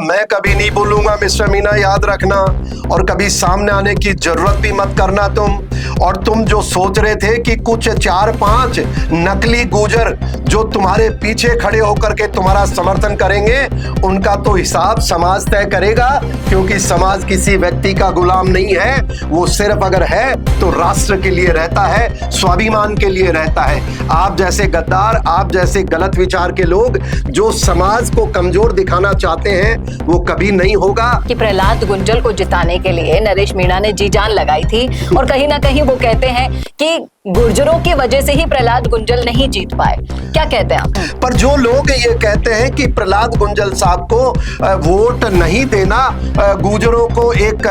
मैं कभी नहीं बोलूंगा मिस्टर मीणा, याद रखना। और कभी सामने आने की जरूरत भी मत करना तुम। और तुम जो सोच रहे थे कि कुछ 4-5 नकली गुर्जर जो तुम्हारे पीछे खड़े होकर के तुम्हारा समर्थन करेंगे, उनका तो हिसाब समाज तय करेगा। क्योंकि समाज किसी व्यक्ति का गुलाम नहीं है, वो सिर्फ अगर है तो राष्ट्र के लिए रहता है, स्वाभिमान के लिए रहता है। आप जैसे गद्दार, आप जैसे गलत विचार के लोग जो समाज को कमजोर दिखाना चाहते हैं, वो कभी नहीं होगा। कि प्रहलाद गुंजल को जिताने के लिए नरेश मीणा ने जी जान लगाई थी, और कहीं ना कहीं वो कहते हैं कि गुर्जरों की वजह से ही प्रहलाद गुंजल नहीं जीत पाए। क्या कहते हैं आप? पर जो लोग ये कहते हैं कि प्रहलाद गुंजल साहब को वोट नहीं देना, गुर्जरों को एक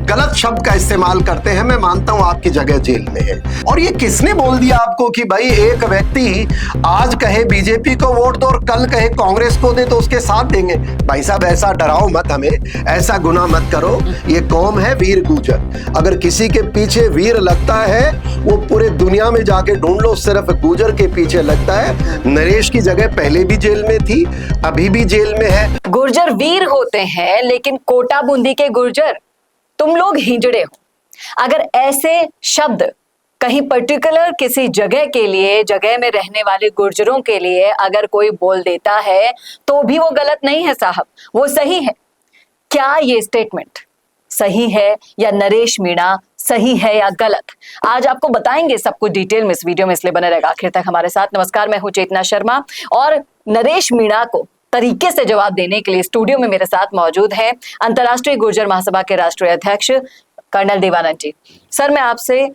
गलत शब्द का इस्तेमाल करते हैं, मैं मानता हूं आपकी जगह जेल में है। और ये किसने बोल दिया आपको कि भाई एक व्यक्ति आज कहे बीजेपी को वोट दो और कल कहे कांग्रेस को दे तो उसके साथ देंगे? भाई साहब ऐसा डराओ मत हमें, ऐसा गुनाह मत करो। ये कौम है वीर गुर्जर। अगर किसी के पीछे वीर लगता है, वो पूरे दुनिया में जाके ढूंढ लो, सिर्फ गुर्जर के पीछे लगता है। नरेश की जगह पहले भी जेल में थी, अभी भी जेल में है। गुर्जर वीर होते हैं, लेकिन कोटा बूंदी के गुर्जर तुम लोग हिजड़े हो। अगर ऐसे शब्द कहीं पर्टिकुलर किसी जगह के लिए, जगह में रहने वाले गुर्जरों के लिए अगर कोई बोल देता है तो भी वो गलत नहीं है साहब, वो सही है। क्या ये स्टेटमेंट सही है या नरेश मीणा सही है या गलत? आज आपको बताएंगे सब कुछ डिटेल में इस वीडियो में, इसलिए बने रहेगा आखिर तक हमारे साथ। नमस्कार, मैं हूं चेतना शर्मा और नरेश मीणा को तरीके से जवाब देने के लिए स्टूडियो में मेरे साथ मौजूद हैं अंतर्राष्ट्रीय गुर्जर महासभा के राष्ट्रीय अध्यक्ष कर्नल देवानंद जी। सर, मैं आपसे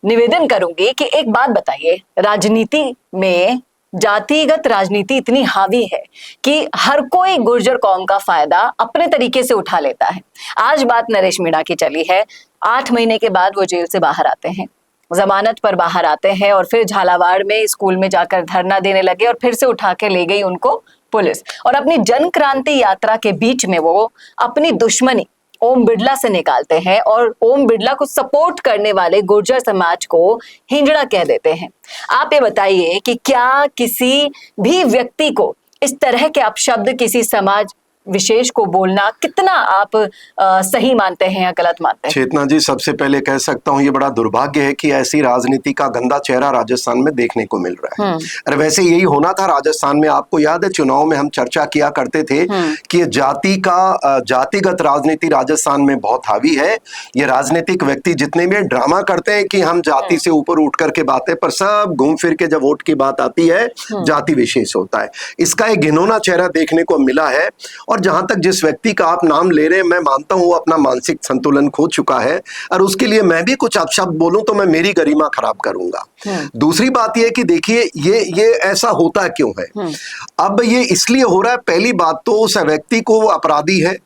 निवेदन करूंगी कि एक बात बताइए, राजनीति में जातिगत राजनीति इतनी हावी है कि हर कोई गुर्जर कौम का फायदा अपने तरीके से उठा लेता है। आज बात नरेश मीणा की चली है, 8 महीने के बाद वो जेल से बाहर आते हैं, जमानत पर बाहर आते हैं और फिर झालावाड़ में स्कूल में जाकर धरना देने लगे और फिर से उठा के ले गई उनको पुलिस। और अपनी जन क्रांति यात्रा के बीच में वो अपनी दुश्मनी ओम बिड़ला से निकालते हैं और ओम बिड़ला को सपोर्ट करने वाले गुर्जर समाज को हिंजड़ा कह देते हैं। आप ये बताइए कि क्या किसी भी व्यक्ति को इस तरह के अपशब्द किसी समाज विशेष को बोलना कितना आप सही मानते हैं या गलत मानते हैं? चेतना जी, सबसे पहले कह सकता हूँ ये बड़ा दुर्भाग्य है कि ऐसी राजनीति का गंदा चेहरा राजस्थान में देखने को मिल रहा है। अरे वैसे यही होना था राजस्थान में। आपको याद है चुनाव में हम चर्चा किया करते थे कि जातिगत राजनीति राजस्थान में बहुत हावी है। ये राजनीतिक व्यक्ति जितने भी ड्रामा करते हैं कि हम जाति से ऊपर उठ करके बातें, पर सब घूम फिर के जब वोट की बात आती है जाति विशेष होता है। इसका एक घिनौना चेहरा देखने को मिला है। और जहां तक जिस व्यक्ति का आप नाम ले रहे हैं, मैं मानता हूं वो अपना मानसिक संतुलन खो चुका है और उसके लिए मैं भी कुछ अपशब्द बोलूं तो मैं मेरी गरिमा खराब करूंगा। दूसरी बात यह कि देखिए ये ऐसा होता क्यों है? अब ये इसलिए हो रहा है, पहली बात तो उस व्यक्ति को वो अपराधी है,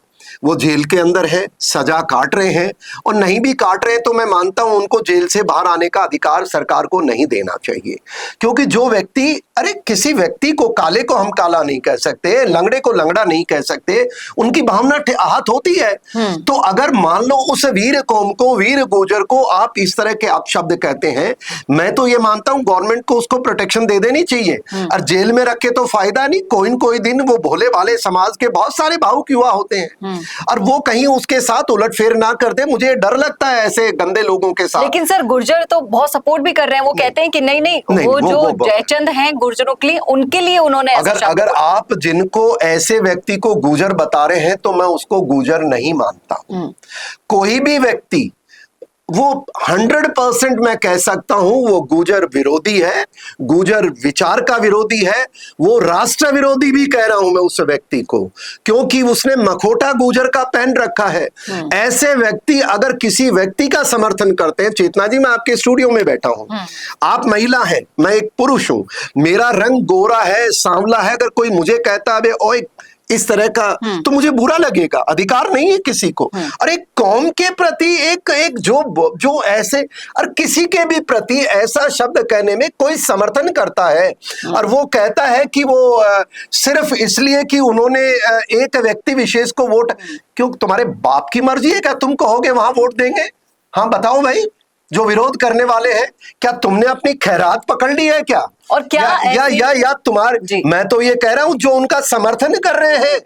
वो जेल के अंदर है, सजा काट रहे हैं, और नहीं भी काट रहे हैं तो मैं मानता हूं उनको जेल से बाहर आने का अधिकार सरकार को नहीं देना चाहिए। क्योंकि जो व्यक्ति, अरे किसी व्यक्ति को, काले को हम काला नहीं कह सकते, लंगड़े को लंगड़ा नहीं कह सकते, उनकी भावना आहत होती है। तो अगर मान लो उस वीर कौम को, वीर गुर्जर को आप इस तरह के अपशब्द कहते हैं, मैं तो ये मानता हूं गवर्नमेंट को उसको प्रोटेक्शन दे देनी चाहिए। और जेल में रखे तो फायदा नहीं, कोई न कोई दिन वो भोले भाले समाज के बहुत सारे भावुक युवा होते हैं और वो कहीं उसके साथ उलटफेर ना कर दे। मुझे डर लगता है ऐसे गंदे लोगों के साथ। लेकिन सर, गुर्जर तो बहुत सपोर्ट भी कर रहे हैं। वो कहते हैं कि नहीं, वो जो जयचंद हैं गुर्जरों के लिए, उनके लिए उन्होंने अगर आप जिनको ऐसे व्यक्ति को गुर्जर बता रहे हैं तो मैं उसको गुर्जर नहीं मानता। कोई भी व्यक्ति वो 100% मैं कह सकता हूं वो गुर्जर विरोधी है, गुर्जर विचार का विरोधी है, वो राष्ट्र विरोधी भी कह रहा हूं मैं उस व्यक्ति को, क्योंकि उसने मखोटा गुर्जर का पहन रखा है। ऐसे व्यक्ति अगर किसी व्यक्ति का समर्थन करते हैं, चेतना जी मैं आपके स्टूडियो में बैठा हूं, आप महिला हैं, मैं एक पुरुष हूं, मेरा रंग गोरा है, सांवला है, अगर कोई मुझे कहता है ओए इस तरह का, तो मुझे बुरा लगेगा। अधिकार नहीं है किसी को। और एक कौम के प्रति एक जो ऐसे और किसी के भी प्रति ऐसा शब्द कहने में कोई समर्थन करता है और वो कहता है कि वो सिर्फ इसलिए कि उन्होंने एक व्यक्ति विशेष को वोट, क्यों तुम्हारे बाप की मर्जी है क्या तुम कहोगे वहां वोट देंगे? हाँ बताओ भाई, जो विरोध करने वाले हैं, क्या तुमने अपनी खैरात पकड़ ली है क्या? और क्या या तुम्हारे, मैं तो ये कह रहा हूं जो उनका समर्थन कर रहे हैं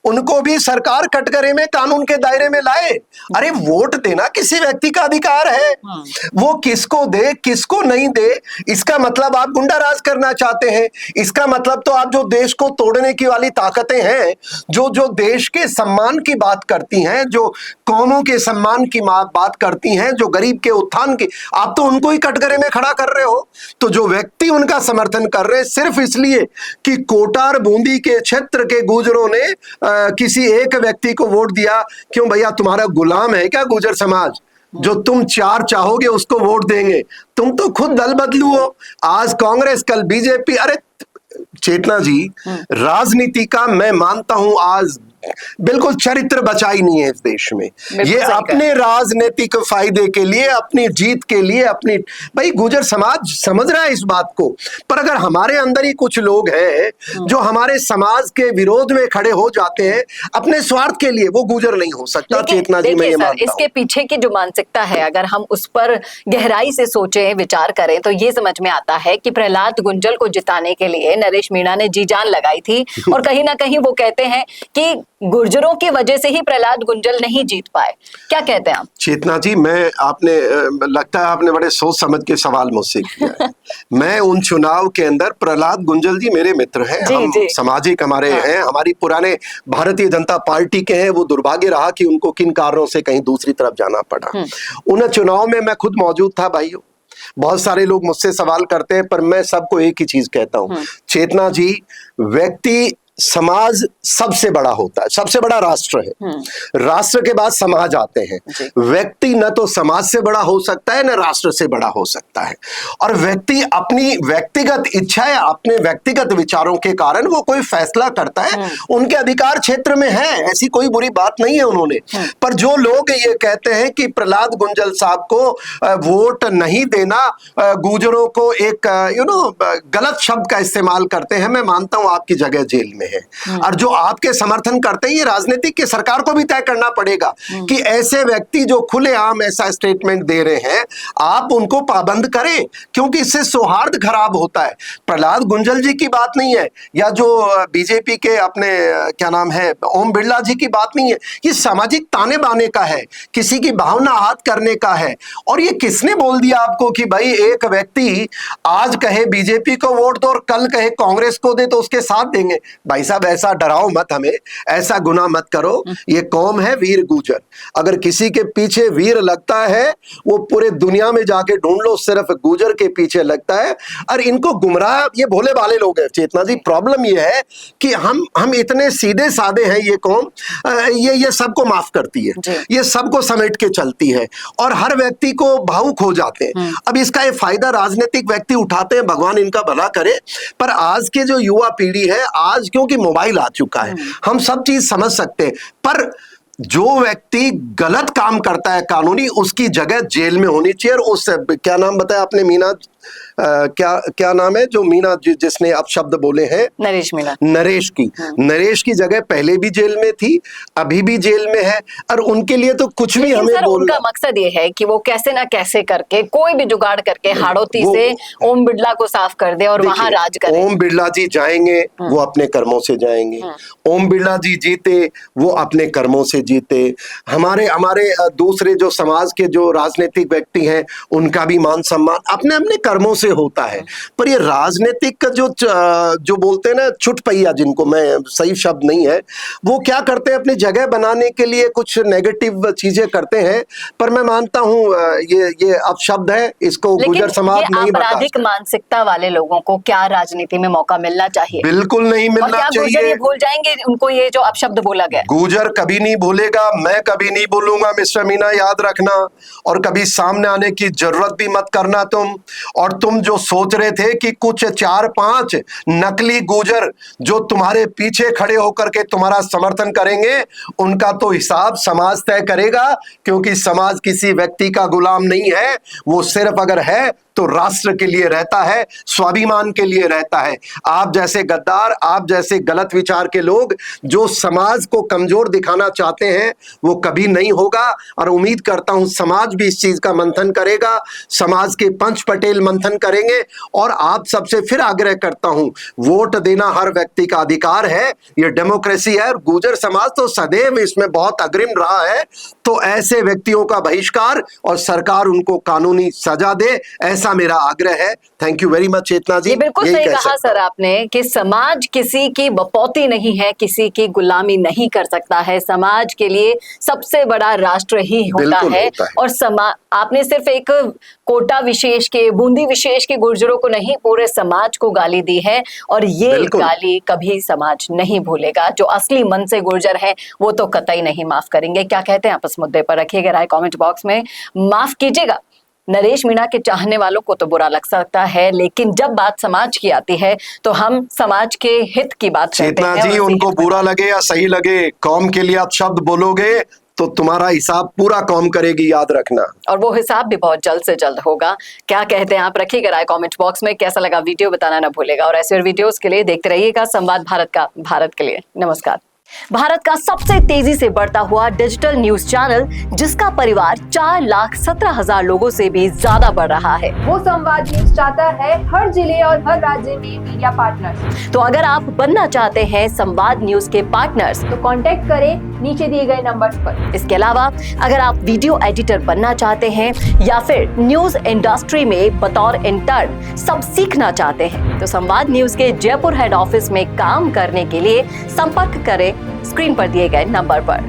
उनको भी सरकार कटघरे में कानून के दायरे में लाए। अरे वोट देना किसी व्यक्ति का अधिकार है, वो किसको दे किसको नहीं दे, इसका मतलब आप गुंडा राज करना चाहते हैं। इसका मतलब तो आप जो देश को तोड़ने की वाली ताकतें हैं, जो जो देश के सम्मान की बात करती हैं, जो कौमों के सम्मान की बात करती हैं, जो गरीब के उत्थान की, आप तो उनको ही कटघरे में खड़ा कर रहे हो। तो जो व्यक्ति उनका समर्थन कर रहे हैं सिर्फ इसलिए कि कोटा और बूंदी के क्षेत्र के गुर्जरों ने किसी एक व्यक्ति को वोट दिया, क्यों भैया तुम्हारा गुलाम है क्या गुर्जर समाज? जो तुम चार चाहोगे उसको वोट देंगे। तुम तो खुद दल बदलू हो, आज कांग्रेस कल बीजेपी। अरे चेतना जी, राजनीति का मैं मानता हूं आज बिल्कुल चरित्र बचा ही नहीं है इस देश में। ये अपने राजनीतिक फायदे के लिए, अपनी जीत के लिए, अपनी, भाई गुर्जर समाज समझ रहा है इस बात को, पर अगर हमारे अंदर ही कुछ लोग हैं जो हमारे समाज के विरोध में खड़े हो जाते हैं अपने स्वार्थ के लिए, वो गुर्जर नहीं हो सकता। चेतना जी, मैं ये मानता हूं इसके पीछे की जो मानसिकता है, अगर हम उस पर गहराई से सोचें, विचार करें, तो ये समझ में आता है कि प्रहलाद गुंजल को जिताने के लिए नरेश मीणा ने जी जान लगाई थी। और कहीं ना कहीं वो कहते हैं कि गुर्जरों की वजह से ही प्रहलाद गुंजल नहीं जीत पाए। क्या कहते हैं आप? चेतना जी, लगता है आपने बड़े सोच समझ के सवाल मुझसे किया है। मैं उन चुनाव के अंदर, प्रहलाद गुंजल जी मेरे मित्र हैं, हम सामाजिक हमारे हैं, हमारी पुराने भारतीय जनता पार्टी के हैं। वो दुर्भाग्य रहा कि उनको किन कारणों से कहीं दूसरी तरफ जाना पड़ा। उन चुनाव में मैं खुद मौजूद था भाइयों। बहुत सारे लोग मुझसे सवाल करते हैं, पर मैं सबको एक ही चीज कहता हूं, चेतना जी, व्यक्ति समाज सबसे बड़ा होता है, सबसे बड़ा राष्ट्र है, राष्ट्र के बाद समाज आते हैं। व्यक्ति न तो समाज से बड़ा हो सकता है न राष्ट्र से बड़ा हो सकता है। और व्यक्ति अपनी व्यक्तिगत इच्छा या अपने व्यक्तिगत विचारों के कारण वो कोई फैसला करता है, उनके अधिकार क्षेत्र में है, ऐसी कोई बुरी बात नहीं है उन्होंने। पर जो लोग ये कहते हैं कि प्रहलाद गुंजल साहब को वोट नहीं देना, गुर्जरों को एक गलत शब्द का इस्तेमाल करते हैं, मैं मानता हूं आपकी जगह जेल में है। और जो आपके समर्थन करते हैं, ये राजनीतिक की सरकार को भी तय करना पड़ेगा कि ऐसे व्यक्ति जो खुलेआम ऐसा स्टेटमेंट दे रहे हैं, आप उनको पाबंद करें, क्योंकि इससे सौहार्द खराब होता है। प्रहलाद गुंजल जी की बात नहीं है, या जो बीजेपी के अपने क्या नाम है ओम बिरला जी की बात नहीं है, ये सामाजिक ताने बाने का है, किसी की भावना आहत करने का है। और ये किसने बोल दिया आपको कि भाई एक व्यक्ति आज कहे बीजेपी को वोट दो और कल कहे कांग्रेस को दे तो उसके साथ देंगे? भाई साहब, ऐसा डराओ मत हमें, ऐसा गुनाह मत करो। ये कौम है वीर गुर्जर, अगर किसी के पीछे वीर लगता है वो पूरे दुनिया में जाके ढूंढ लो, सिर्फ गुर्जर के पीछे लगता है। और इनको गुमराह, ये भोले भाले लोग हैं। चेतना जी, प्रॉब्लम ये है कि हम इतने सीधे साधे हैं, ये कौम ये सबको माफ करती है, ये सबको समेट के चलती है और हर व्यक्ति को भावुक हो जाते हैं। अब इसका ये फायदा राजनीतिक व्यक्ति उठाते हैं, भगवान इनका भला करे। पर आज के जो युवा पीढ़ी है, आज क्योंकि मोबाइल आ चुका है, हम सब चीज समझ सकते हैं, पर जो व्यक्ति गलत काम करता है कानूनी, उसकी जगह जेल में होनी चाहिए। और उस क्या नाम बताया आपने, मीना क्या नाम है जो मीना जिसने अपशब्द बोले हैं? नरेश मीणा। नरेश की जगह पहले भी जेल में थी, अभी भी जेल में है। और उनके लिए तो कुछ भी हमें बोलना, उनका मकसद ये है कि वो कैसे ना कैसे करके कोई भी जुगाड़ करके हाड़ौती से ओम बिरला को साफ कर दे और वहां राज करे। ओम बिरला जी जाएंगे, वो अपने कर्मों से जाएंगे। ओम बिरला जी जीते, वो अपने कर्मों से जीते। हमारे दूसरे जो समाज के जो राजनीतिक व्यक्ति हैं, उनका भी मान सम्मान अपने अपने कर्मों से होता है। पर ये राजनीतिक का जो बोलते हैं ना चुटपैया, जिनको मैं, सही शब्द नहीं है, वो क्या करते हैं, अपनी जगह बनाने के लिए कुछ नेगेटिव चीजें करते हैं। पर मैं मानता हूं ये अपशब्द है, इसको गुर्जर समाज नहीं बता। आपराधिक मानसिकता वाले लोगों को क्या राजनीति में मौका मिलना चाहिए? बिल्कुल नहीं मिलना चाहिए। ये भूल जाएंगे उनको, ये जो अपशब्द बोला गया? गुर्जर कभी नहीं भूलेगा, मैं कभी नहीं भूलूंगा मिस्टर मीना, याद रखना। और कभी सामने आने की जरूरत भी मत करना तुम। और तुम जो सोच रहे थे कि कुछ 4-5 नकली गुर्जर जो तुम्हारे पीछे खड़े होकर के तुम्हारा समर्थन करेंगे, उनका तो हिसाब समाज तय करेगा, क्योंकि समाज किसी व्यक्ति का गुलाम नहीं है। वो सिर्फ अगर है तो राष्ट्र के लिए रहता है, स्वाभिमान के लिए रहता है। आप जैसे गद्दार, आप जैसे गलत विचार के लोग जो समाज को कमजोर दिखाना चाहते हैं, वो कभी नहीं होगा। और उम्मीद करता हूं समाज भी इस चीज का मंथन करेगा। समाज के पंच पटेल मंथन करेंगे। और आप सबसे फिर आग्रह करता हूं, वोट देना हर व्यक्ति का अधिकार है, ये डेमोक्रेसी है। और गुर्जर समाज तो सदैव इसमें बहुत अग्रिम रहा है। तो ऐसे व्यक्तियों का बहिष्कार और सरकार उनको कानूनी सजा दे, ऐसा मेरा आग्रह है। थैंक यू वेरी मच चेतना जी। ये बिल्कुल सही कहा सर आपने कि समाज किसी की बपौती नहीं है, किसी की गुलामी नहीं कर सकता है। समाज के लिए सबसे बड़ा राष्ट्र ही होता है। और आपने सिर्फ एक कोटा विशेष के, बूंदी विशेष के गुर्जरों को नहीं, पूरे समाज को गाली दी है। और ये गाली कभी समाज नहीं भूलेगा। जो असली मन से गुर्जर है वो तो कतई नहीं माफ करेंगे। क्या कहते हैं आप इस मुद्दे पर? रखिएगा राय कमेंट बॉक्स में। माफ कीजिएगा, नरेश मीणा के चाहने वालों को तो बुरा लग सकता है, लेकिन जब बात समाज की आती है तो हम समाज के हित की बात करते हैं। चेतना जी, उनको बुरा लगे या सही लगे, कौम के लिए आप शब्द बोलोगे तो तुम्हारा हिसाब पूरा कौम करेगी, याद रखना। और वो हिसाब भी बहुत जल्द से जल्द होगा। क्या कहते हैं आप? रखिएगा राय कमेंट बॉक्स में। कैसा लगा वीडियो बताना ना भूलेगा। और ऐसे वीडियोस के लिए देखते रहिएगा संवाद भारत का, भारत के लिए। नमस्कार। भारत का सबसे तेजी से बढ़ता हुआ डिजिटल न्यूज चैनल, जिसका परिवार 4,17,000 लोगों से भी ज्यादा बढ़ रहा है, वो संवाद न्यूज चाहता है हर जिले और हर राज्य में मीडिया पार्टनर्स। तो अगर आप बनना चाहते हैं संवाद न्यूज के पार्टनर्स, तो कांटेक्ट करें नीचे दिए गए नंबर्स पर। इसके अलावा अगर आप वीडियो एडिटर बनना चाहते हैं या फिर न्यूज इंडस्ट्री में बतौर इंटर्न सब सीखना चाहते हैं, तो संवाद न्यूज के जयपुर हेड ऑफिस में काम करने के लिए संपर्क करें स्क्रीन पर दिए गए नंबर पर।